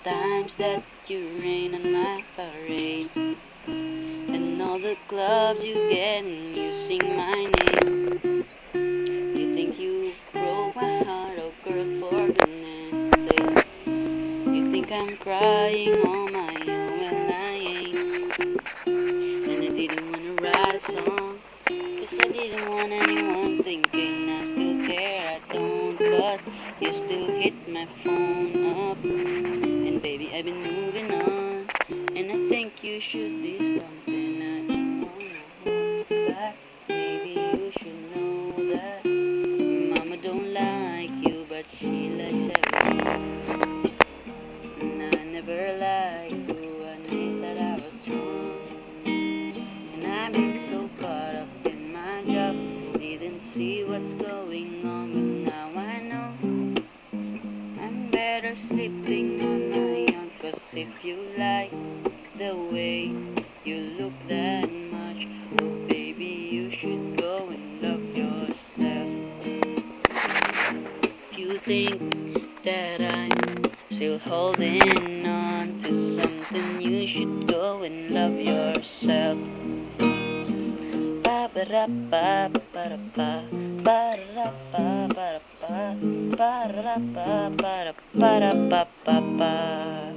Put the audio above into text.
times that you rain on my parade, and all the clubs you get and you sing my name. You think you broke my heart, oh girl, for goodness sake. You think I'm crying on my own, well I ain't. And I didn't wanna write a song, 'cause I didn't want anyone thinking I still care. I don't, but you still hit my phone up. And baby, I've been moving on, and I think you should be something. I don't wanna hold you back. Maybe you should know that Mama don't like you, but she likes everyone. And I never liked to admit that I was wrong. And I've been so caught up in my job, didn't see what's going on. But now I know I'm better sleeping on my own. 'Cause if you like the way you look that much, oh baby, you should go and love yourself. If you think that I'm still holding on to something, you should go and love yourself. Ba ba da ba ba da ba ba da ba ba da ba ba da ba ba da ba ba.